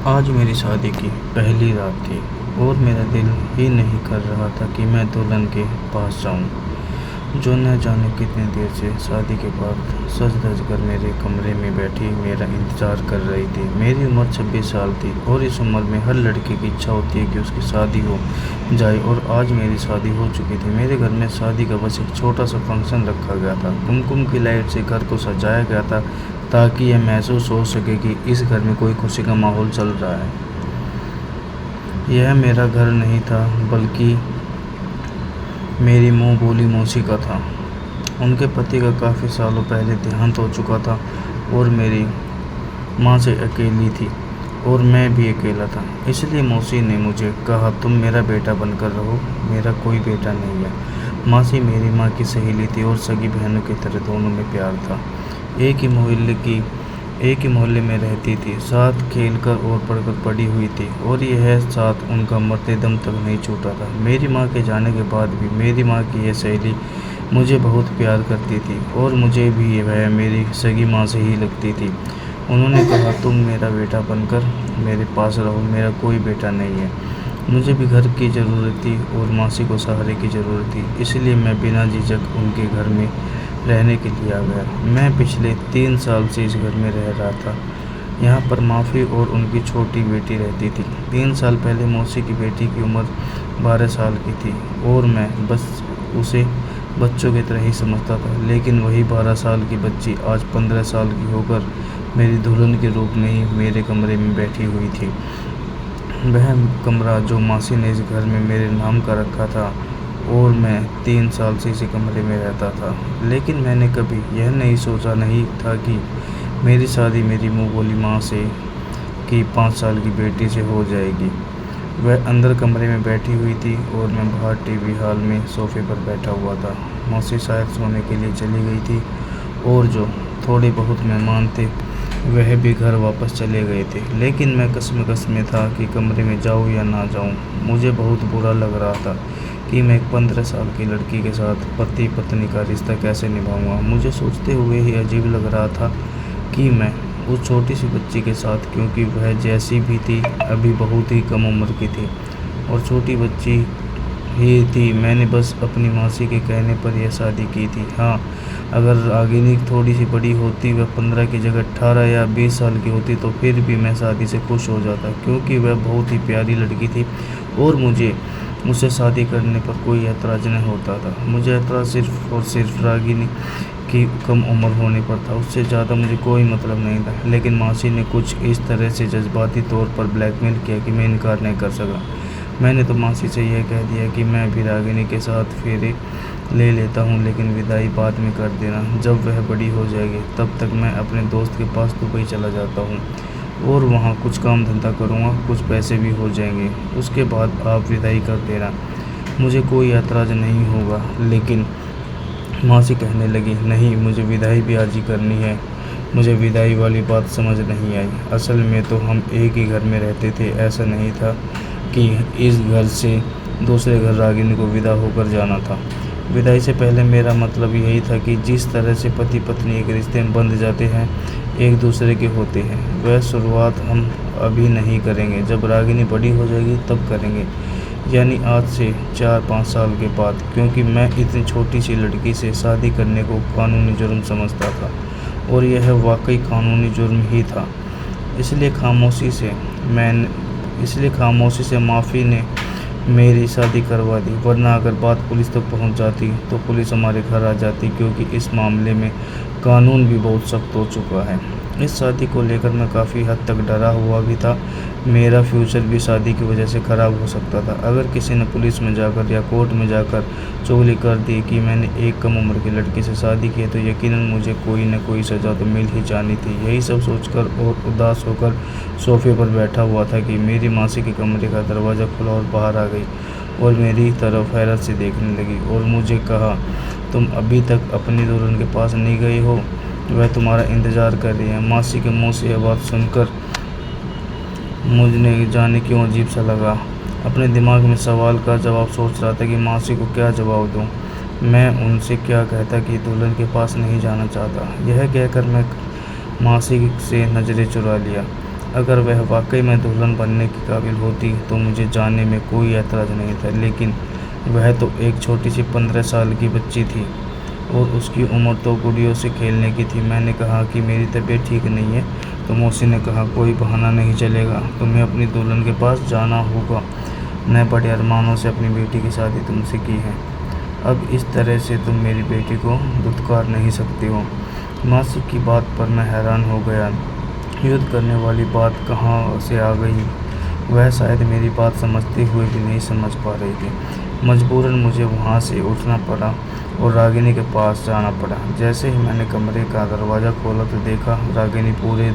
आज मेरी शादी की पहली रात थी और मेरा दिल ही नहीं कर रहा था कि मैं दुल्हन के पास जाऊं, जो न जाने कितने देर से शादी के बाद सज धज कर मेरे कमरे में बैठी मेरा इंतज़ार कर रही थी। मेरी उम्र 26 साल थी और इस उम्र में हर लड़के की इच्छा होती है कि उसकी शादी हो जाए, और आज मेरी शादी हो चुकी थी। मेरे घर में शादी का बस एक छोटा सा फंक्शन रखा गया था। कुमकुम की लाइट से घर को सजाया गया था ताकि यह महसूस हो सके कि इस घर में कोई खुशी का माहौल चल रहा है। यह मेरा घर नहीं था, बल्कि मेरी मुंह बोली मौसी का था। उनके पति का काफ़ी सालों पहले देहांत हो चुका था और मेरी माँ से अकेली थी और मैं भी अकेला था। इसलिए मौसी ने मुझे कहा, तुम मेरा बेटा बनकर रहो। मेरा कोई बेटा नहीं है। मौसी मेरी माँ की सहेली थी और सगी बहनों की तरह दोनों में प्यार था। एक ही मोहल्ले में रहती थी, साथ खेलकर और पढ़कर पड़ी हुई थी, और यह साथ उनका मरते दम तक नहीं छूटा था। मेरी माँ के जाने के बाद भी मेरी माँ की यह सहेली मुझे बहुत प्यार करती थी और मुझे भी वह मेरी सगी माँ से ही लगती थी। उन्होंने कहा, तुम मेरा बेटा बनकर मेरे पास रहो। मेरा कोई बेटा नहीं है। मुझे भी घर की ज़रूरत थी और मौसी को सहारे की ज़रूरत थी, इसलिए मैं बिना झिझक उनके घर में रहने के लिए आ गया। मैं पिछले 3 साल से इस घर में रह रहा था। यहाँ पर माफ़ी और उनकी छोटी बेटी रहती थी। 3 साल पहले मौसी की बेटी की उम्र 12 साल की थी और मैं बस उसे बच्चों की तरह ही समझता था, लेकिन वही 12 साल की बच्ची आज 15 साल की होकर मेरी दुल्हन के रूप में ही मेरे कमरे में बैठी हुई थी। वह कमरा जो मौसी ने इस घर में मेरे नाम का रखा था, और मैं 3 साल से इसी कमरे में रहता था। लेकिन मैंने कभी यह नहीं सोचा नहीं था कि मेरी शादी मेरी मुँह बोली माँ से कि 5 साल की बेटी से हो जाएगी। वह अंदर कमरे में बैठी हुई थी और मैं बाहर टीवी हॉल में सोफे पर बैठा हुआ था। मौसी शायद सोने के लिए चली गई थी और जो थोड़े बहुत मेहमान थे वह भी घर वापस चले गए थे, लेकिन मैं कशमकश में था कि कमरे में जाऊँ या ना जाऊँ। मुझे बहुत बुरा लग रहा था कि मैं एक 15 साल की लड़की के साथ पति पत्नी का रिश्ता कैसे निभाऊंगा। मुझे सोचते हुए ही अजीब लग रहा था कि मैं उस छोटी सी बच्ची के साथ, क्योंकि वह जैसी भी थी अभी बहुत ही कम उम्र की थी और छोटी बच्ची ही थी। मैंने बस अपनी मौसी के कहने पर यह शादी की थी। हाँ, अगर रागिनी थोड़ी सी बड़ी होती, वह 15 की जगह 18 या 20 साल की होती, तो फिर भी मैं शादी से खुश हो जाता, क्योंकि वह बहुत ही प्यारी लड़की थी और मुझे उससे शादी करने पर कोई ऐतराज़ नहीं होता था। मुझे ऐतराज़ सिर्फ और सिर्फ रागिनी की कम उम्र होने पर था, उससे ज़्यादा मुझे कोई मतलब नहीं था। लेकिन मौसी ने कुछ इस तरह से जज्बाती तौर पर ब्लैकमेल किया कि मैं इनकार नहीं कर सका। मैंने तो मौसी से यह कह दिया कि मैं भी रागिनी के साथ फेरे ले लेता हूँ, लेकिन विदाई बाद में कर देना। जब वह बड़ी हो जाएगी तब तक मैं अपने दोस्त के पास दुबई चला जाता हूँ और वहाँ कुछ काम धंधा करूँगा, कुछ पैसे भी हो जाएंगे। उसके बाद आप विदाई कर देना, मुझे कोई ऐतराज़ नहीं होगा। लेकिन मौसी कहने लगी, नहीं, मुझे विदाई भी आज ही करनी है। मुझे विदाई वाली बात समझ नहीं आई। असल में तो हम एक ही घर में रहते थे। ऐसा नहीं था कि इस घर से दूसरे घर रागिनी को विदा होकर जाना था। विदाई से पहले मेरा मतलब यही था कि जिस तरह से पति पत्नी एक रिश्ते में बंध जाते हैं, एक दूसरे के होते हैं, वह शुरुआत हम अभी नहीं करेंगे। जब रागिनी बड़ी हो जाएगी तब करेंगे, यानी आज से 4-5 साल के बाद, क्योंकि मैं इतनी छोटी सी लड़की से शादी करने को कानूनी जुर्म समझता था और यह वाकई कानूनी जुर्म ही था। इसलिए खामोशी से माफ़ी ने मेरी शादी करवा दी, वरना अगर बात पुलिस तक पहुंच जाती तो पुलिस हमारे घर आ जाती, क्योंकि इस मामले में कानून भी बहुत सख्त हो चुका है। इस शादी को लेकर मैं काफ़ी हद तक डरा हुआ भी था। मेरा फ्यूचर भी शादी की वजह से ख़राब हो सकता था। अगर किसी ने पुलिस में जाकर या कोर्ट में जाकर चुगली कर दी कि मैंने एक कम उम्र की लड़की से शादी की, तो यकीनन मुझे कोई न कोई सज़ा तो मिल ही जानी थी। यही सब सोचकर और उदास होकर सोफे पर बैठा हुआ था कि मेरी मौसी के कमरे का दरवाज़ा खुला और बाहर आ गई और मेरी तरफ हैरत से देखने लगी और मुझे कहा, तुम अभी तक अपनी दुल्हन के पास नहीं गई हो? वह तुम्हारा इंतज़ार कर रही है। मौसी के मुँह से यह बात सुनकर मुझे जाने क्यों अजीब सा लगा। अपने दिमाग में सवाल का जवाब सोच रहा था कि मौसी को क्या जवाब दूँ। मैं उनसे क्या कहता कि दुल्हन के पास नहीं जाना चाहता। यह कहकर मैं मौसी से नज़रें चुरा लिया। अगर वह वाकई में दुल्हन बनने की काबिल होती तो मुझे जाने में कोई ऐतराज़ नहीं था, लेकिन वह तो एक छोटी सी 15 साल की बच्ची थी और उसकी उम्र तो गुड़ियों से खेलने की थी। मैंने कहा कि मेरी तबीयत ठीक नहीं है, तो मौसी ने कहा कोई बहाना नहीं चलेगा, तुम्हें अपनी दुल्हन के पास जाना होगा। मैं बड़े अरमानों से अपनी बेटी की शादी तुमसे की है, अब इस तरह से तुम मेरी बेटी को दुत्कार नहीं सकती हो। मासी की बात पर मैं हैरान हो गया। युद्ध करने वाली बात कहाँ से आ गई? वह शायद मेरी बात समझते हुए भी नहीं समझ पा रही थी। मजबूरन मुझे वहाँ से उठना पड़ा और रागिनी के पास जाना पड़ा। जैसे ही मैंने कमरे का दरवाज़ा खोला तो देखा रागिनी पूरे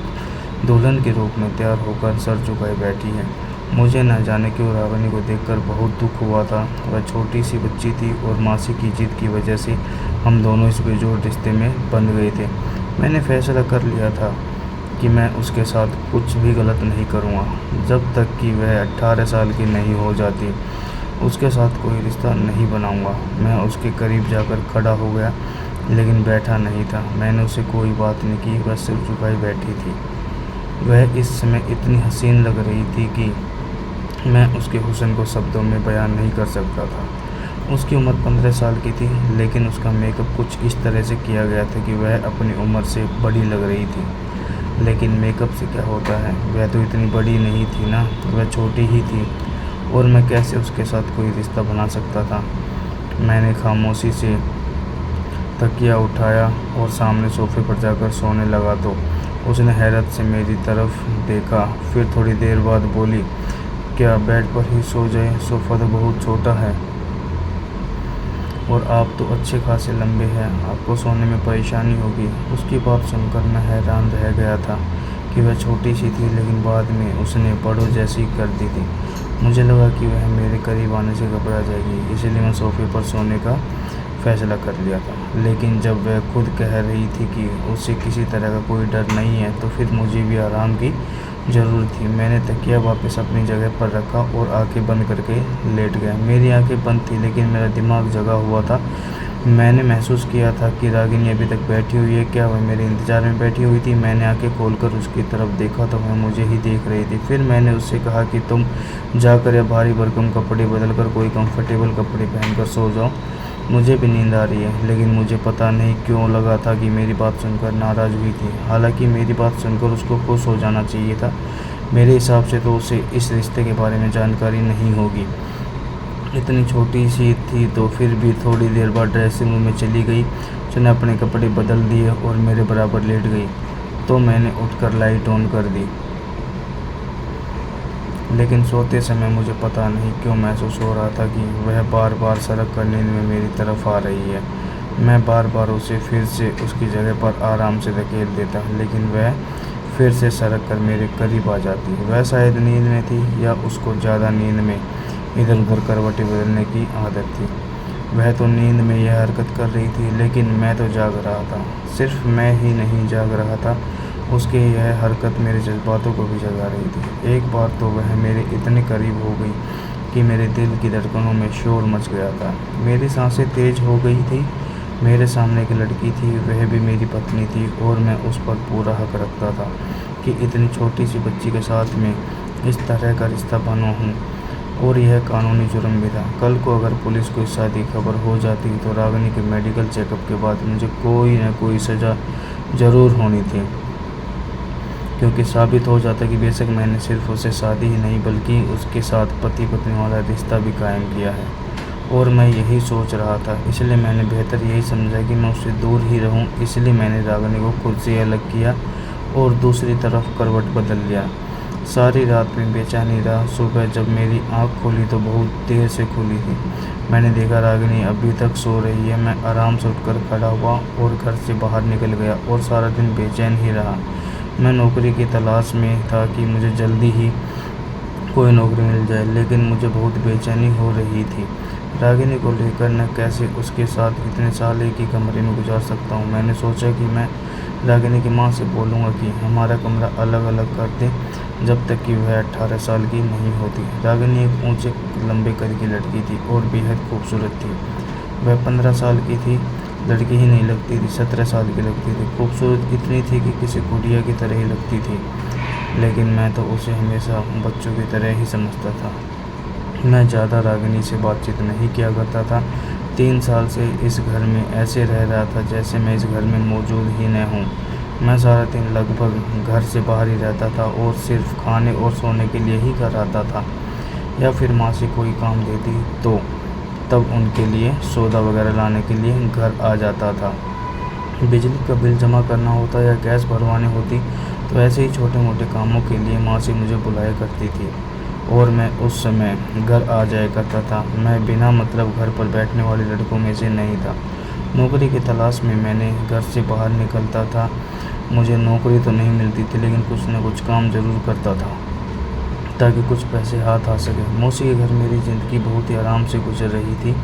दुल्हन के रूप में तैयार होकर सर झुकाए बैठी है। मुझे न जाने क्यों रागिनी को देखकर बहुत दुख हुआ था। वह छोटी सी बच्ची थी और मासी की जिद की वजह से हम दोनों इस बेजोड़ रिश्ते में बंध गए थे। मैंने फैसला कर लिया था कि मैं उसके साथ कुछ भी गलत नहीं करूँगा जब तक कि वह 18 साल की नहीं हो जाती। उसके साथ कोई रिश्ता नहीं बनाऊंगा। मैं उसके करीब जाकर खड़ा हो गया, लेकिन बैठा नहीं था। मैंने उसे कोई बात नहीं की, वह सिर झुकाई बैठी थी। वह इस समय इतनी हसीन लग रही थी कि मैं उसके हुस्न को शब्दों में बयान नहीं कर सकता था। उसकी उम्र 15 साल की थी, लेकिन उसका मेकअप कुछ इस तरह से किया गया था कि वह अपनी उम्र से बड़ी लग रही थी। लेकिन मेकअप से क्या होता है, वह तो इतनी बड़ी नहीं थी ना, वह छोटी ही थी और मैं कैसे उसके साथ कोई रिश्ता बना सकता था। मैंने खामोशी से तकिया उठाया और सामने सोफे पर जाकर सोने लगा तो उसने हैरत से मेरी तरफ देखा। फिर थोड़ी देर बाद बोली, क्या बेड पर ही सो जाए? सोफ़ा तो बहुत छोटा है और आप तो अच्छे खासे लंबे हैं, आपको सोने में परेशानी होगी। उसकी बात सुनकर मैं हैरान रह गया था कि वह छोटी सी थी, लेकिन बाद में उसने बड़ों जैसी कर दी थी। मुझे लगा कि वह मेरे करीब आने से घबरा जाएगी, इसलिए मैं सोफे पर सोने का फैसला कर लिया था। लेकिन जब वह खुद कह रही थी कि उसे किसी तरह का कोई डर नहीं है, तो फिर मुझे भी आराम की ज़रूरत थी। मैंने तकिया वापस अपनी जगह पर रखा और आंखें बंद करके लेट गया। मेरी आंखें बंद थी, लेकिन मेरा दिमाग जगा हुआ था। मैंने महसूस किया था कि रागिनी अभी तक बैठी हुई है। क्या वह मेरे इंतज़ार में बैठी हुई थी? मैंने आंखें खोलकर उसकी तरफ देखा तो वह मुझे ही देख रही थी। फिर मैंने उससे कहा कि तुम जाकर या भारी भरकम कपड़े बदल कर कोई कंफर्टेबल कपड़े पहनकर सो जाओ, मुझे भी नींद आ रही है। लेकिन मुझे पता नहीं क्यों लगा था कि मेरी बात सुनकर नाराज़ हुई थी। हालांकि मेरी बात सुनकर उसको खुश हो जाना चाहिए था। मेरे हिसाब से तो उसे इस रिश्ते के बारे में जानकारी नहीं होगी। इतनी छोटी सी थी तो फिर भी थोड़ी देर बाद ड्रेसिंग रूम में चली गई। उसने अपने कपड़े बदल दिए और मेरे बराबर लेट गई, तो मैंने उठकर लाइट ऑन कर दी। लेकिन सोते समय मुझे पता नहीं क्यों महसूस हो रहा था कि वह बार बार सरक कर नींद में मेरी तरफ आ रही है। मैं बार बार उसे फिर से उसकी जगह पर आराम से धकेल देता, लेकिन वह फिर से सरक कर मेरे करीब आ जाती। वह शायद नींद में थी या उसको ज़्यादा नींद में इधर उधर करवटें बदलने की आदत थी। वह तो नींद में यह हरकत कर रही थी, लेकिन मैं तो जाग रहा था। सिर्फ मैं ही नहीं जाग रहा था, उसकी यह हरकत मेरे जज्बातों को भी जगा रही थी। एक बार तो वह मेरे इतने करीब हो गई कि मेरे दिल की धड़कनों में शोर मच गया था। मेरी सांसें तेज हो गई थी। मेरे सामने एक लड़की थी, वह भी मेरी पत्नी थी और मैं उस पर पूरा हक रखता था कि इतनी छोटी सी बच्ची के साथ में इस तरह का रिश्ता बना हूँ, और यह कानूनी जुर्म भी था। कल को अगर पुलिस को इस शादी की खबर हो जाती तो रागिनी के मेडिकल चेकअप के बाद मुझे कोई न कोई सज़ा ज़रूर होनी थी, क्योंकि साबित हो जाता कि बेशक मैंने सिर्फ उसे शादी ही नहीं बल्कि उसके साथ पति पत्नी वाला रिश्ता भी कायम किया है। और मैं यही सोच रहा था, इसलिए मैंने बेहतर यही समझा कि मैं उससे दूर ही रहूं। इसलिए मैंने रागिनी को खुद से अलग किया और दूसरी तरफ करवट बदल लिया। सारी रात में बेचैनी रहा। सुबह जब मेरी आँख खुली तो बहुत देर से खुली थी। मैंने देखा रागिनी अभी तक सो रही है। मैं आराम से उठकर खड़ा हुआ और घर से बाहर निकल गया और सारा दिन बेचैन ही रहा। मैं नौकरी की तलाश में था कि मुझे जल्दी ही कोई नौकरी मिल जाए, लेकिन मुझे बहुत बेचैनी हो रही थी रागिनी को लेकर। न कैसे उसके साथ इतने साल एक ही कमरे में गुजार सकता हूँ। मैंने सोचा कि मैं रागिनी की माँ से बोलूँगा कि हमारा कमरा अलग अलग कर दें जब तक कि वह 18 साल की नहीं होती। रागिनी एक ऊंचे लंबे कद की लड़की थी और बेहद खूबसूरत थी। वह 15 साल की थी, लड़की ही नहीं लगती थी, 17 साल की लगती थी। खूबसूरत इतनी थी कि किसी गुड़िया की तरह ही लगती थी। लेकिन मैं तो उसे हमेशा बच्चों की तरह ही समझता था। मैं ज़्यादा रागिनी से बातचीत नहीं किया करता था। 3 साल से इस घर में ऐसे रह रहा था जैसे मैं इस घर में मौजूद ही न हूँ। मैं सारा दिन लगभग घर से बाहर ही रहता था और सिर्फ खाने और सोने के लिए ही घर आता था, या फिर माँ से कोई काम देती तो तब उनके लिए सौदा वगैरह लाने के लिए घर आ जाता था। बिजली का बिल जमा करना होता या गैस भरवानी होती तो ऐसे ही छोटे मोटे कामों के लिए माँ से मुझे बुलाया करती थी और मैं उस समय घर आ जाया करता था। मैं बिना मतलब घर पर बैठने वाले लड़कों में से नहीं था। नौकरी की तलाश में मैंने घर से बाहर निकलता था। मुझे नौकरी तो नहीं मिलती थी लेकिन कुछ न कुछ काम ज़रूर करता था ताकि कुछ पैसे हाथ आ सके। मौसी के घर मेरी ज़िंदगी बहुत ही आराम से गुजर रही थी।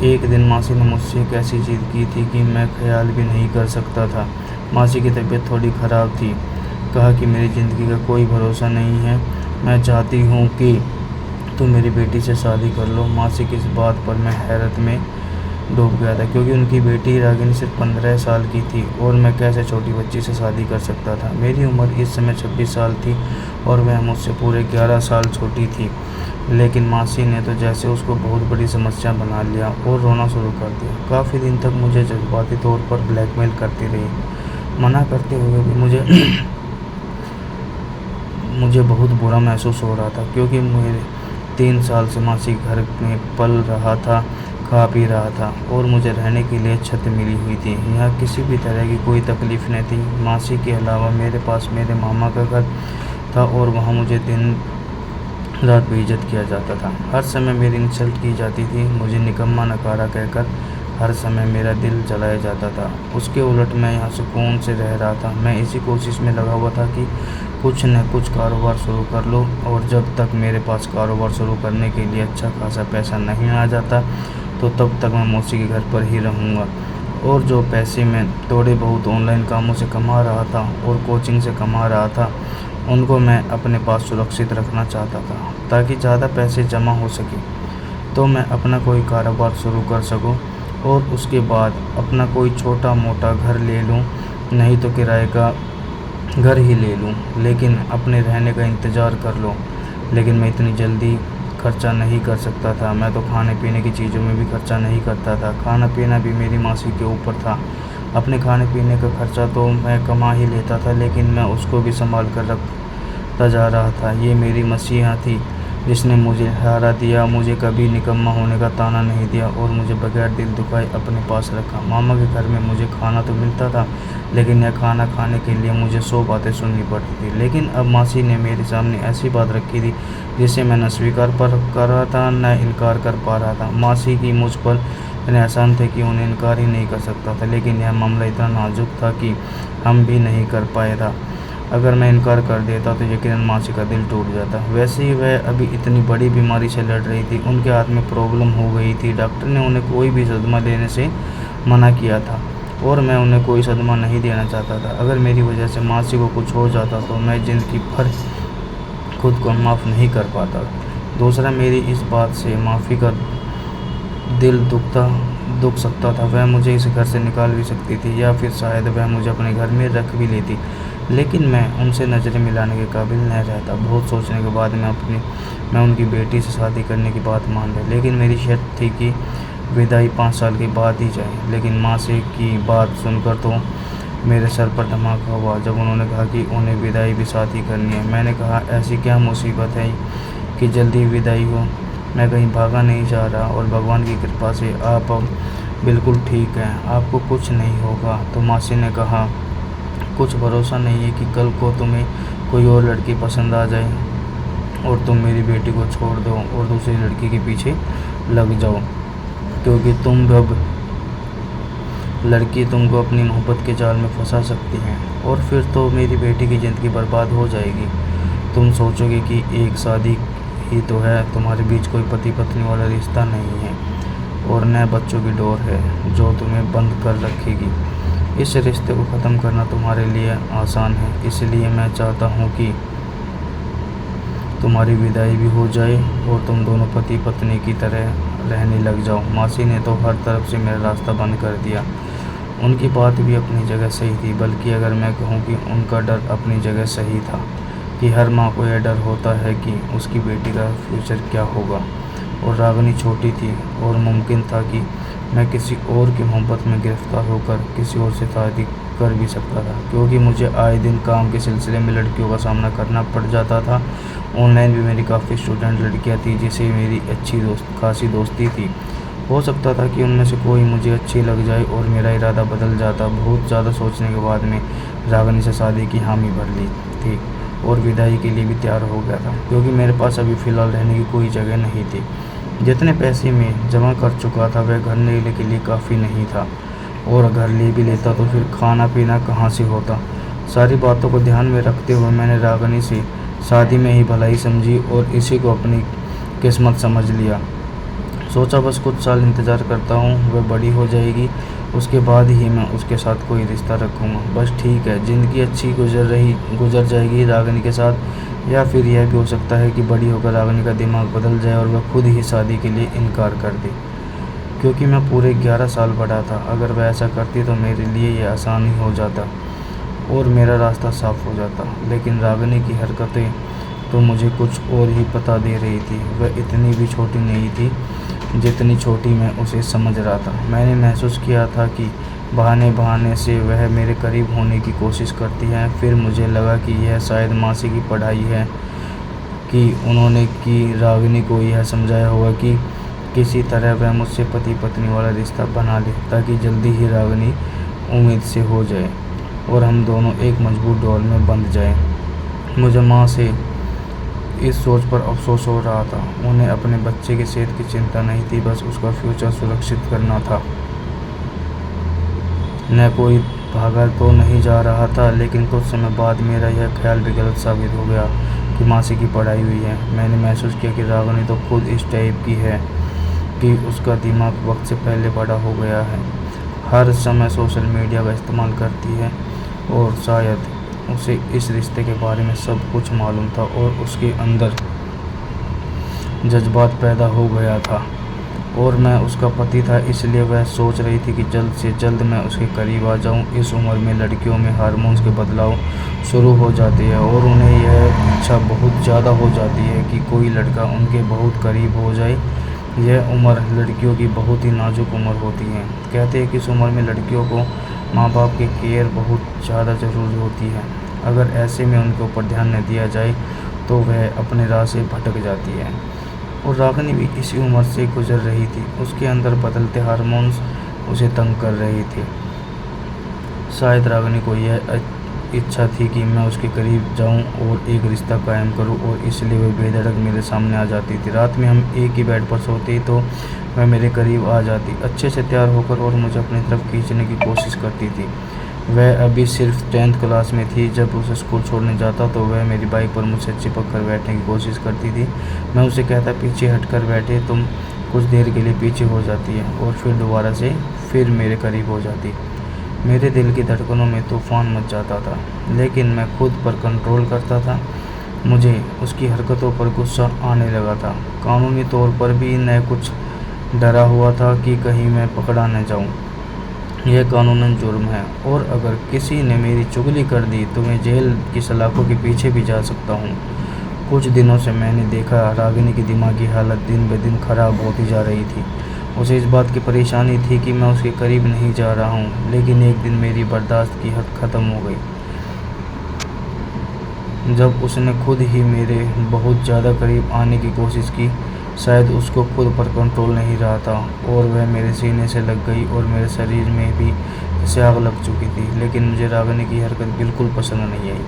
एक दिन मासी ने मुझसे एक ऐसी जिद की थी कि मैं ख्याल भी नहीं कर सकता था। मासी की तबीयत थोड़ी ख़राब थी। कहा कि मेरी ज़िंदगी का कोई भरोसा नहीं है, मैं चाहती हूँ कि तुम मेरी बेटी से शादी कर लो। मासी की इस बात पर मैं हैरत में डूब गया था क्योंकि उनकी बेटी रागिनी सिर्फ 15 साल की थी और मैं कैसे छोटी बच्ची से शादी कर सकता था। मेरी उम्र इस समय 26 साल थी और वह मुझसे पूरे 11 साल छोटी थी। लेकिन मासी ने तो जैसे उसको बहुत बड़ी समस्या बना लिया और रोना शुरू कर दिया। काफ़ी दिन तक मुझे जज्बाती तौर पर ब्लैकमेल करती रही। मना करते हुए भी मुझे बहुत बुरा महसूस हो रहा था क्योंकि मेरे 3 साल से मासी घर में पल रहा था, खा पी रहा था और मुझे रहने के लिए छत मिली हुई थी। यहाँ किसी भी तरह की कोई तकलीफ़ नहीं थी। मासी के अलावा मेरे पास मेरे मामा का घर था और वहाँ मुझे दिन रात बेइज्जत किया जाता था। हर समय मेरी इंसल्ट की जाती थी। मुझे निकम्मा नकारा कहकर हर समय मेरा दिल जलाया जाता था। उसके उलट मैं यहाँ सुकून से रह रहा था। मैं इसी कोशिश में लगा हुआ था कि कुछ न कुछ कारोबार शुरू कर लो और जब तक मेरे पास कारोबार शुरू करने के लिए अच्छा खासा पैसा नहीं आ जाता तो तब तक मैं मौसी के घर पर ही रहूँगा। और जो पैसे मैं थोड़े बहुत ऑनलाइन कामों से कमा रहा था और कोचिंग से कमा रहा था उनको मैं अपने पास सुरक्षित रखना चाहता था ताकि ज़्यादा पैसे जमा हो सके तो मैं अपना कोई कारोबार शुरू कर सकूं और उसके बाद अपना कोई छोटा मोटा घर ले लूं, नहीं तो किराए का घर ही ले लूं, लेकिन अपने रहने का इंतज़ार कर लूं। लेकिन मैं इतनी जल्दी खर्चा नहीं कर सकता था। मैं तो खाने पीने की चीज़ों में भी खर्चा नहीं करता था। खाना पीना भी मेरी मासी के ऊपर था। अपने खाने पीने का खर्चा तो मैं कमा ही लेता था लेकिन मैं उसको भी संभाल कर रखता जा रहा था। ये मेरी मसीहा थी जिसने मुझे सहारा दिया, मुझे कभी निकम्मा होने का ताना नहीं दिया और मुझे बगैर दिल दुखाए अपने पास रखा। मामा के घर में मुझे खाना तो मिलता था लेकिन यह खाना खाने के लिए मुझे 100 बातें सुननी पड़ती थी। लेकिन अब मासी ने मेरे सामने ऐसी बात रखी थी जिसे मैं न स्वीकार कर रहा था न इनकार कर पा रहा था। मासी की मुझ पर इतने आसान थे कि उन्हें इनकार ही नहीं कर सकता था, लेकिन यह मामला इतना नाजुक था कि हम भी नहीं कर पाए था। अगर मैं इनकार कर देता तो यकीनन मासी का दिल टूट जाता। वैसे ही वह अभी इतनी बड़ी बीमारी से लड़ रही थी। उनके हाथ में प्रॉब्लम हो गई थी। डॉक्टर ने उन्हें कोई भी सदमा लेने से मना किया था और मैं उन्हें कोई सदमा नहीं देना चाहता था। अगर मेरी वजह से मासी को कुछ हो जाता तो मैं ज़िंदगी भर खुद को माफ़ नहीं कर पाता। दूसरा, मेरी इस बात से माफ़ी का दिल दुख सकता था। वह मुझे इस घर से निकाल भी सकती थी या फिर शायद वह मुझे अपने घर में रख भी लेती, लेकिन मैं उनसे नज़रें मिलाने के काबिल नहीं रहता। बहुत सोचने के बाद मैं उनकी बेटी से शादी करने की बात मान ली, लेकिन मेरी शर्त थी कि विदाई 5 साल के बाद ही जाए। लेकिन माँ से की बात सुनकर तो मेरे सर पर धमाका हुआ जब उन्होंने कहा कि उन्हें विदाई भी साथ ही करनी है। मैंने कहा, ऐसी क्या मुसीबत है कि जल्दी विदाई हो? मैं कहीं भागा नहीं जा रहा और भगवान की कृपा से आप अब बिल्कुल ठीक हैं, आपको कुछ नहीं होगा। तो मासी ने कहा, कुछ भरोसा नहीं है कि कल को तुम्हें कोई और लड़की पसंद आ जाए और तुम मेरी बेटी को छोड़ दो और दूसरी लड़की के पीछे लग जाओ, क्योंकि लड़की तुमको अपनी मोहब्बत के जाल में फंसा सकती है और फिर तो मेरी बेटी की ज़िंदगी बर्बाद हो जाएगी। तुम सोचोगे कि एक शादी ही तो है, तुम्हारे बीच कोई पति पत्नी वाला रिश्ता नहीं है और न बच्चों की डोर है जो तुम्हें बंद कर रखेगी। इस रिश्ते को ख़त्म करना तुम्हारे लिए आसान है, इसलिए मैं चाहता हूँ कि तुम्हारी विदाई भी हो जाए और तुम दोनों पति पत्नी की तरह रहने लग जाओ। मासी ने तो हर तरफ से मेरा रास्ता बंद कर दिया। उनकी बात भी अपनी जगह सही थी, बल्कि अगर मैं कहूँ कि उनका डर अपनी जगह सही था कि हर माँ को यह डर होता है कि उसकी बेटी का फ्यूचर क्या होगा। और रागिनी छोटी थी और मुमकिन था कि मैं किसी और की मोहब्बत में गिरफ्तार होकर किसी और से शादी कर भी सकता था, क्योंकि मुझे आए दिन काम के सिलसिले में लड़कियों का सामना करना पड़ जाता था। ऑनलाइन भी मेरी काफ़ी स्टूडेंट लड़कियां थी जिसे मेरी अच्छी खासी दोस्ती थी। हो सकता था कि उनमें से कोई मुझे अच्छी लग जाए और मेरा इरादा बदल जाता। बहुत ज़्यादा सोचने के बाद में रागिनी से शादी की हामी भर ली थी और विदाई के लिए भी तैयार हो गया था, क्योंकि मेरे पास अभी फ़िलहाल रहने की कोई जगह नहीं थी। जितने पैसे मैं जमा कर चुका था वह घर लेने के लिए काफ़ी नहीं था, और घर ले भी लेता तो फिर खाना पीना कहाँ से होता। सारी बातों को ध्यान में रखते हुए मैंने रागिनी से शादी में ही भलाई समझी और इसी को अपनी किस्मत समझ लिया। सोचा बस कुछ साल इंतज़ार करता हूँ, वह बड़ी हो जाएगी, उसके बाद ही मैं उसके साथ कोई रिश्ता रखूँगा। बस ठीक है, ज़िंदगी अच्छी गुजर जाएगी रागिनी के साथ, या फिर यह भी हो सकता है कि बड़ी होकर रागिनी का दिमाग बदल जाए और वह खुद ही शादी के लिए इनकार कर दे, क्योंकि मैं पूरे 11 साल बड़ा था। अगर वह ऐसा करती तो मेरे लिए यह आसान ही हो जाता और मेरा रास्ता साफ हो जाता। लेकिन रागिनी की हरकतें तो मुझे कुछ और ही बता दे रही थी। वह इतनी भी छोटी नहीं थी जितनी छोटी मैं उसे समझ रहा था। मैंने महसूस किया था कि बहाने बहाने से वह मेरे करीब होने की कोशिश करती है। फिर मुझे लगा कि यह शायद मासी की पढ़ाई है कि उन्होंने की रागिनी को यह समझाया होगा कि किसी तरह वह मुझसे पति पत्नी वाला रिश्ता बना ले, ताकि जल्दी ही रागिनी उम्मीद से हो जाए और हम दोनों एक मजबूत डोर में बंध जाएं। मुझे माँ से इस सोच पर अफसोस हो रहा था। उन्हें अपने बच्चे की सेहत की चिंता नहीं थी, बस उसका फ्यूचर सुरक्षित करना था। न कोई भागा तो नहीं जा रहा था। लेकिन कुछ समय बाद मेरा यह ख्याल भी गलत साबित हो गया कि मासी की पढ़ाई हुई है। मैंने महसूस किया कि रागिनी तो खुद इस टाइप की है कि उसका दिमाग वक्त से पहले बड़ा हो गया है, हर समय सोशल मीडिया का इस्तेमाल करती है, और शायद उसे इस रिश्ते के बारे में सब कुछ मालूम था और उसके अंदर जज्बात पैदा हो गया था। और मैं उसका पति था, इसलिए वह सोच रही थी कि जल्द से जल्द मैं उसके करीब आ जाऊं। इस उम्र में लड़कियों में हार्मोन्स के बदलाव शुरू हो जाते हैं और उन्हें यह इच्छा बहुत ज़्यादा हो जाती है कि कोई लड़का उनके बहुत करीब हो जाए। यह उम्र लड़कियों की बहुत ही नाजुक उम्र होती है। कहते हैं कि इस उम्र में लड़कियों को माँ बाप की केयर बहुत ज़्यादा ज़रूरी होती है। अगर ऐसे में उनके ऊपर ध्यान न दिया जाए तो वह अपने राह से भटक जाती है। और रागिनी भी इसी उम्र से गुजर रही थी। उसके अंदर बदलते हार्मोन्स उसे तंग कर रहे थे। शायद रागिनी को यह इच्छा थी कि मैं उसके करीब जाऊं और एक रिश्ता कायम करूं, और इसलिए वह बेधड़क मेरे सामने आ जाती थी। रात में हम एक ही बेड पर सोते तो वह मेरे करीब आ जाती, अच्छे से तैयार होकर, और मुझे अपनी तरफ खींचने की कोशिश करती थी। वह अभी सिर्फ 10th क्लास में थी। जब उसे स्कूल छोड़ने जाता तो वह मेरी बाइक पर मुझसे चिपक कर बैठने की कोशिश करती थी। मैं उसे कहता, पीछे हटकर बैठे, तुम कुछ देर के लिए पीछे हो जाती है और फिर दोबारा से फिर मेरे करीब हो जाती। मेरे दिल की धड़कनों में तूफान मच जाता था, लेकिन मैं खुद पर कंट्रोल करता था। मुझे उसकी हरकतों पर गुस्सा आने लगा था। कानूनी तौर पर भी मैं कुछ डरा हुआ था कि कहीं मैं पकड़ा न जाऊं। यह कानूनन जुर्म है, और अगर किसी ने मेरी चुगली कर दी तो मैं जेल की सलाखों के पीछे भी जा सकता हूँ। कुछ दिनों से मैंने देखा रागिनी की दिमागी हालत दिन ब दिन खराब होती जा रही थी। उसे इस बात की परेशानी थी कि मैं उसके करीब नहीं जा रहा हूँ, लेकिन एक दिन मेरी बर्दाश्त की हद ख़त्म हो गई जब उसने खुद ही मेरे बहुत ज़्यादा करीब आने की कोशिश की। शायद उसको खुद पर कंट्रोल नहीं रहा था और वह मेरे सीने से लग गई और मेरे शरीर में भी जैसे आग लग चुकी थी। लेकिन मुझे रागिनी की हरकत बिल्कुल पसंद नहीं आई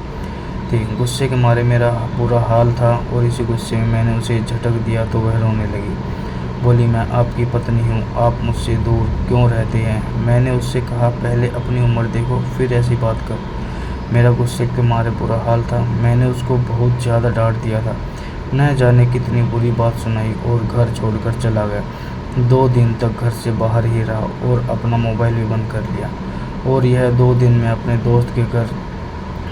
थी। गुस्से के मारे मेरा बुरा हाल था, और इसी गुस्से में मैंने उसे झटक दिया तो वह रोने लगी। बोली, मैं आपकी पत्नी हूँ, आप मुझसे दूर क्यों रहते हैं? मैंने उससे कहा, पहले अपनी उम्र देखो फिर ऐसी बात कर। मेरा गुस्से के मारे बुरा हाल था। मैंने उसको बहुत ज़्यादा डांट दिया था, न जाने कितनी बुरी बात सुनाई, और घर छोड़कर चला गया। 2 दिन तक घर से बाहर ही रहा और अपना मोबाइल भी बंद कर लिया। और यह 2 दिन मैं अपने दोस्त के घर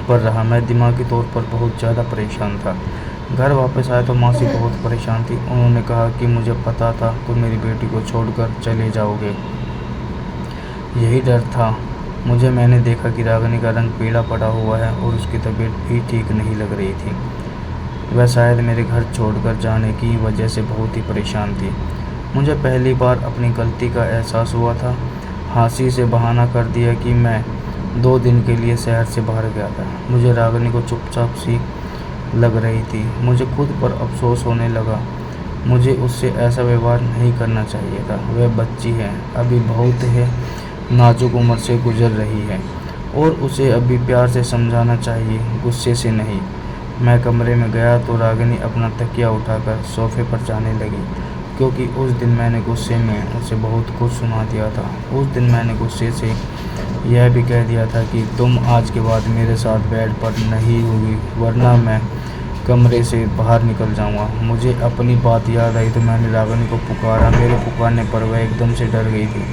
पर रहा। मैं दिमागी तौर पर बहुत ज़्यादा परेशान था। घर वापस आया तो मासी बहुत परेशान थी। उन्होंने कहा कि मुझे पता था तुम मेरी बेटी को छोड़कर चले जाओगे। यही डर था मैंने देखा कि रागिनी का रंग पीला पड़ा हुआ है और उसकी तबीयत भी ठीक नहीं लग रही थी। वह शायद मेरे घर छोड़कर जाने की वजह से बहुत ही परेशान थी। मुझे पहली बार अपनी गलती का एहसास हुआ था। हंसी से बहाना कर दिया कि मैं 2 दिन के लिए शहर से बाहर गया था। मुझे रागिनी को चुपचाप सी लग रही थी। मुझे खुद पर अफसोस होने लगा। मुझे उससे ऐसा व्यवहार नहीं करना चाहिए था। वह बच्ची है, अभी बहुत है नाजुक उम्र से गुजर रही है और उसे अभी प्यार से समझाना चाहिए, गुस्से से नहीं। मैं कमरे में गया तो रागिनी अपना तकिया उठाकर सोफे पर जाने लगी, क्योंकि उस दिन मैंने गुस्से में उसे बहुत कुछ सुना दिया था। उस दिन मैंने गुस्से से यह भी कह दिया था कि तुम आज के बाद मेरे साथ बेड पर नहीं होगी, वरना मैं कमरे से बाहर निकल जाऊंगा। मुझे अपनी बात याद आई तो मैंने रागिनी को पुकारा। मेरे पुकारने पर वह एकदम से डर गई थी।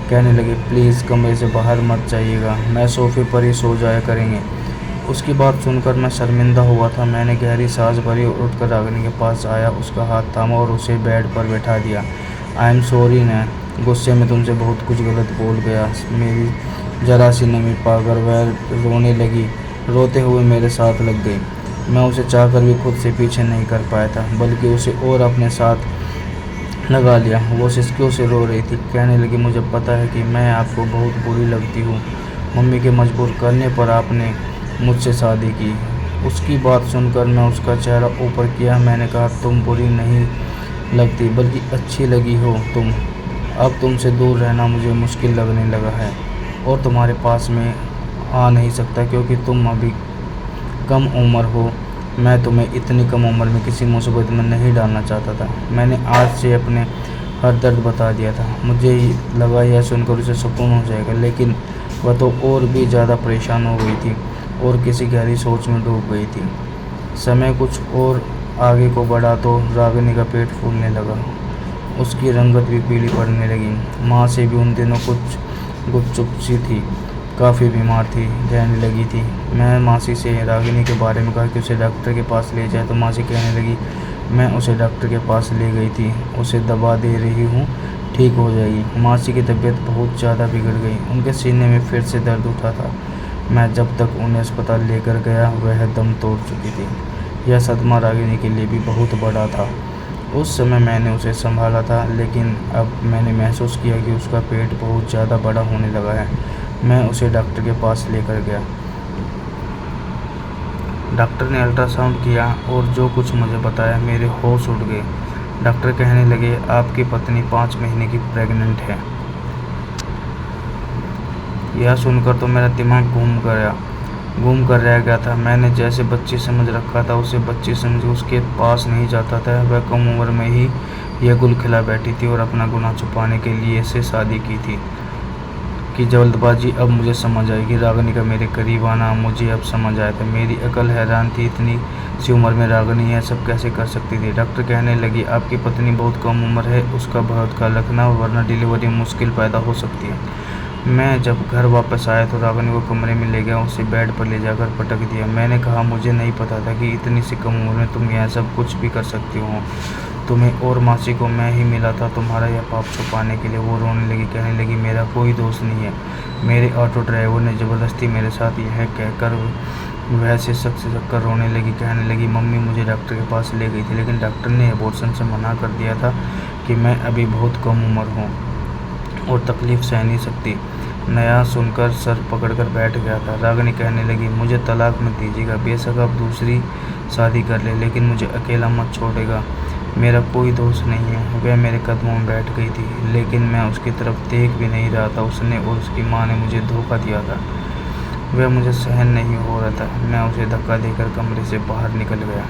कहने लगी, प्लीज़ कमरे से बाहर मत जाइएगा, मैं सोफे पर ही सो जाया करेंगे। उसकी बात सुनकर मैं शर्मिंदा हुआ था। मैंने गहरी सांस भरी और उठकर रागिनी के पास आया, उसका हाथ थामा और उसे बेड पर बैठा दिया। आई एम सॉरी ने, गुस्से में तुमसे बहुत कुछ गलत बोल गया। मेरी जरा सी नमी पाकर वह रोने लगी। रोते हुए मेरे साथ लग गई। मैं उसे चाहकर भी खुद से पीछे नहीं कर पाया था, बल्कि उसे और अपने साथ लगा लिया। वो सिसकियों से रो रही थी। कहने लगी, मुझे पता है कि मैं आपको बहुत बुरी लगती हूँ। मम्मी के मजबूर करने पर आपने मुझसे शादी की। उसकी बात सुनकर मैं उसका चेहरा ऊपर किया। मैंने कहा, तुम बुरी नहीं लगती, बल्कि अच्छी लगी हो तुम। अब तुमसे दूर रहना मुझे मुश्किल लगने लगा है और तुम्हारे पास में आ नहीं सकता, क्योंकि तुम अभी कम उम्र हो। मैं तुम्हें इतनी कम उम्र में किसी मुसीबत में नहीं डालना चाहता था। मैंने आज से अपने हर दर्द बता दिया था। मुझे लगा यह सुनकर उसे सुकून हो जाएगा, लेकिन वह तो और भी ज़्यादा परेशान हो गई थी और किसी गहरी सोच में डूब गई थी। समय कुछ और आगे को बढ़ा तो रागिनी का पेट फूलने लगा। उसकी रंगत भी पीली पड़ने लगी। माँ से भी उन दिनों कुछ गुपचुप सी थी, काफ़ी बीमार थी, कहने लगी थी। मैं मासी से रागिनी के बारे में कहा कि उसे डॉक्टर के पास ले जाए तो मासी कहने लगी, मैं उसे डॉक्टर के पास ले गई थी, उसे दवा दे रही हूँ, ठीक हो जाएगी। मासी की तबीयत बहुत ज़्यादा बिगड़ गई। उनके सीने में फिर से दर्द उठा था। मैं जब तक उन्हें अस्पताल लेकर गया वह दम तोड़ चुकी थी। यह सदमा रागिनी के लिए भी बहुत बड़ा था। उस समय मैंने उसे संभाला था, लेकिन अब मैंने महसूस किया कि उसका पेट बहुत ज़्यादा बड़ा होने लगा है। मैं उसे डॉक्टर के पास लेकर गया। डॉक्टर ने अल्ट्रासाउंड किया और जो कुछ मुझे बताया, मेरे होश उड़ गए। डॉक्टर कहने लगे, आपकी पत्नी 5 महीने की प्रेग्नेंट है। यह सुनकर तो मेरा दिमाग घूम कर रह गया था। मैंने जैसे बच्ची समझ रखा था उसे बच्ची समझ उसके पास नहीं जाता था। वह कम उम्र में ही यह गुल खिला बैठी थी और अपना गुनाह छुपाने के लिए से शादी की थी। कि जल्दबाजी अब मुझे समझ आई कि रागिनी का मेरे करीब आना मुझे अब समझ आया था। मेरी अकल हैरान थी, इतनी सी उम्र में रागिनी यह सब कैसे कर सकती थी। डॉक्टर कहने लगी, आपकी पत्नी बहुत कम उम्र है, उसका बहुत ख्याल रखना, वरना डिलीवरी मुश्किल पैदा हो सकती है। मैं जब घर वापस आया तो रागिनी को कमरे में ले गया, उसे बेड पर ले जाकर पटक दिया। मैंने कहा, मुझे नहीं पता था कि इतनी सी कम उम्र में तुम यह सब कुछ भी कर सकती हो। तुम्हें और मासी को मैं ही मिला था तुम्हारा यह पाप छुपाने के लिए। वो रोने लगी, कहने लगी, मेरा कोई दोष नहीं है। मेरे ऑटो ड्राइवर ने ज़बरदस्ती मेरे साथ यह कहकर वह से शक से कर रोने लगी। कहने लगी, मम्मी मुझे डॉक्टर के पास ले गई थी, लेकिन डॉक्टर ने एबॉर्शन से मना कर दिया था कि मैं अभी बहुत कम उम्र हूँ और तकलीफ़ सह नहीं सकती। नया सुनकर सर पकड़कर बैठ गया था। रागिनी कहने लगी, मुझे तलाक मत दीजिएगा, बेशक आप दूसरी शादी कर ले, लेकिन मुझे अकेला मत छोड़ेगा। मेरा कोई दोस्त नहीं है। वह मेरे कदमों में बैठ गई थी, लेकिन मैं उसकी तरफ देख भी नहीं रहा था। उसने और उसकी माँ ने मुझे धोखा दिया था। वह मुझे सहन नहीं हो रहा था। मैं उसे धक्का देकर कमरे से बाहर निकल गया।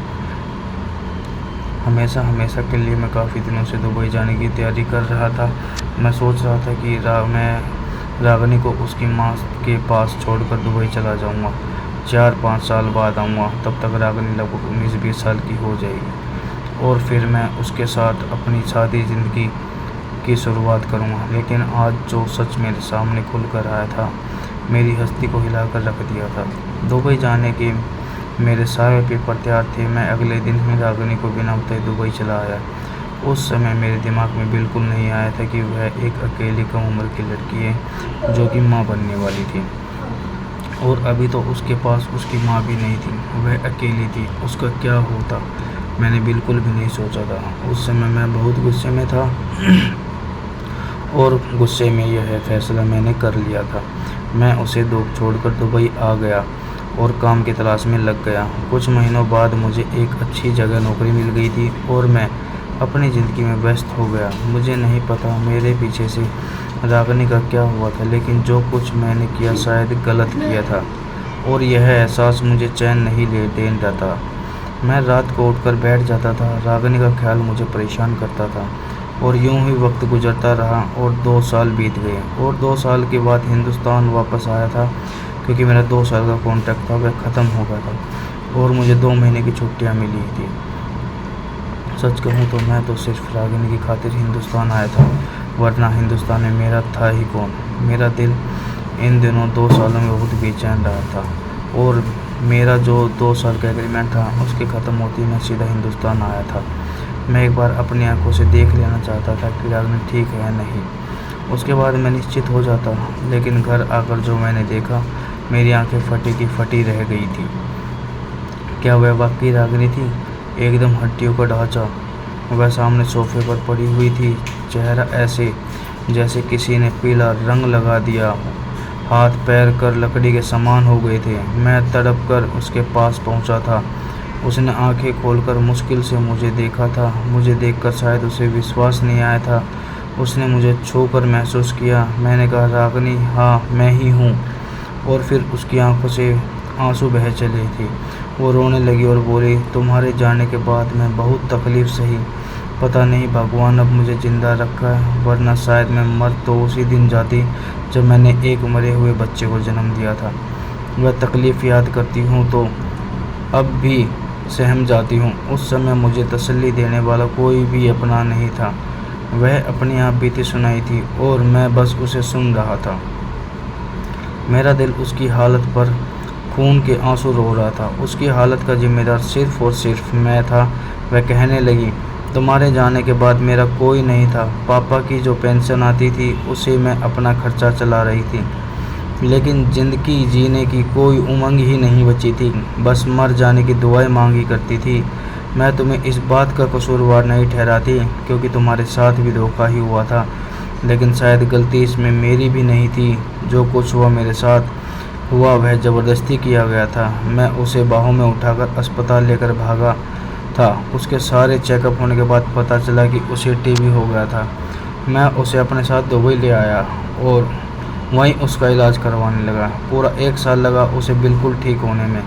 हमेशा के लिए मैं काफ़ी दिनों से दुबई जाने की तैयारी कर रहा था। मैं सोच रहा था कि मैं रागिनी को उसकी माँ के पास छोड़कर दुबई चला जाऊँगा। 4-5 साल बाद आऊँगा। तब तक रागिनी लगभग 19-20 साल की हो जाएगी और फिर मैं उसके साथ अपनी शादी ज़िंदगी की शुरुआत करूँगा। लेकिन आज जो सच मेरे सामने खुल कर आया था, मेरी हस्ती को हिलाकर रख दिया था। दुबई जाने के मेरे सारे पेपर तैयार थे। मैं अगले दिन ही रागिनी को बिना बताए दुबई चला आया। उस समय मेरे दिमाग में बिल्कुल नहीं आया था कि वह एक अकेली कम उम्र की लड़की है जो कि माँ बनने वाली थी, और अभी तो उसके पास उसकी माँ भी नहीं थी, वह अकेली थी। उसका क्या होता मैंने बिल्कुल भी नहीं सोचा था। उस समय मैं बहुत गुस्से में था और गुस्से में यह फैसला मैंने कर लिया था। मैं उसे छोड़कर दुबई आ गया और काम की तलाश में लग गया। कुछ महीनों बाद मुझे एक अच्छी जगह नौकरी मिल गई थी और मैं अपनी ज़िंदगी में व्यस्त हो गया। मुझे नहीं पता मेरे पीछे से रागिनी का क्या हुआ था, लेकिन जो कुछ मैंने किया शायद गलत किया था, और यह एहसास मुझे चैन नहीं दे देता। मैं रात को उठकर बैठ जाता था, रागिनी का ख्याल मुझे परेशान करता था, और यूं ही वक्त गुजरता रहा और 2 साल बीत गए। और 2 साल के बाद हिंदुस्तान वापस आया था, क्योंकि मेरा 2 साल का कॉन्ट्रैक्ट था वह ख़त्म हो गया था और मुझे 2 महीने की छुट्टियां मिली थी। सच कहूँ तो मैं तो सिर्फ रागिनी की खातिर हिंदुस्तान आया था, वरना हिंदुस्तान में मेरा था ही कौन। मेरा दिल इन दिनों 2 सालों में बहुत बेचैन रहा था, और मेरा जो 2 साल का एग्रीमेंट था उसके ख़त्म होते ही मैं सीधा हिंदुस्तान आया था। मैं एक बार अपनी आंखों से देख लेना चाहता था कि रागिनी ठीक है या नहीं, उसके बाद मैं निश्चित हो जाता। लेकिन घर आकर जो मैंने देखा, मेरी आंखें फटी की फटी रह गई थी। क्या वह वाकई रागिनी थी? एकदम हड्डियों का ढांचा। वह सामने सोफे पर पड़ी हुई थी, चेहरा ऐसे जैसे किसी ने पीला रंग लगा दिया, हाथ पैर कर लकड़ी के समान हो गए थे। मैं तड़प कर उसके पास पहुंचा था। उसने आंखें खोलकर मुश्किल से मुझे देखा था। मुझे देखकर शायद उसे विश्वास नहीं आया था। उसने मुझे छूकर महसूस किया। मैंने कहा, रागिनी, हाँ मैं ही हूँ। और फिर उसकी आंखों से आंसू बह चले थे। वो रोने लगी और बोली, तुम्हारे जाने के बाद मैं बहुत तकलीफ़ सही। पता नहीं भगवान अब मुझे ज़िंदा रखा है, वरना शायद मैं मर तो उसी दिन जाती जब मैंने एक मरे हुए बच्चे को जन्म दिया था। वह तकलीफ़ याद करती हूँ तो अब भी सहम जाती हूँ। उस समय मुझे तसल्ली देने वाला कोई भी अपना नहीं था। वह अपनी आप बीती सुनाई थी और मैं बस उसे सुन रहा था। मेरा दिल उसकी हालत पर खून के आंसू रो रहा था। उसकी हालत का जिम्मेदार सिर्फ और सिर्फ मैं था। वह कहने लगी, तुम्हारे जाने के बाद मेरा कोई नहीं था। पापा की जो पेंशन आती थी उसे मैं अपना खर्चा चला रही थी, लेकिन ज़िंदगी जीने की कोई उमंग ही नहीं बची थी। बस मर जाने की दुआएं मांगी करती थी। मैं तुम्हें इस बात का कसूरवार नहीं ठहराती, क्योंकि तुम्हारे साथ भी धोखा ही हुआ था, लेकिन शायद गलती इसमें मेरी भी नहीं थी। जो कुछ हुआ मेरे साथ हुआ वह ज़बरदस्ती किया गया था। मैं उसे बाहों में उठाकर अस्पताल लेकर भागा था। उसके सारे चेकअप होने के बाद पता चला कि उसे टीबी हो गया था। मैं उसे अपने साथ दुबई ले आया और वहीं उसका इलाज करवाने लगा। पूरा 1 साल लगा उसे बिल्कुल ठीक होने में।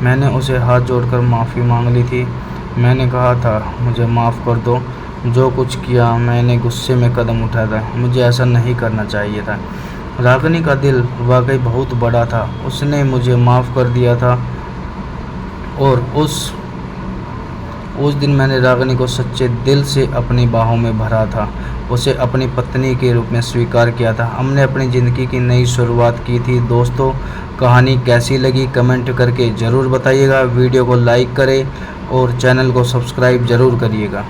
मैंने उसे हाथ जोड़कर माफ़ी मांग ली थी। मैंने कहा था, मुझे माफ़ कर दो, जो कुछ किया मैंने गुस्से में कदम उठाया था, मुझे ऐसा नहीं करना चाहिए था। रागिनी का दिल वाकई बहुत बड़ा था। उसने मुझे माफ़ कर दिया था, और उस दिन मैंने रागिनी को सच्चे दिल से अपनी बाहों में भरा था। उसे अपनी पत्नी के रूप में स्वीकार किया था। हमने अपनी ज़िंदगी की नई शुरुआत की थी। दोस्तों, कहानी कैसी लगी कमेंट करके ज़रूर बताइएगा। वीडियो को लाइक करें और चैनल को सब्सक्राइब ज़रूर करिएगा।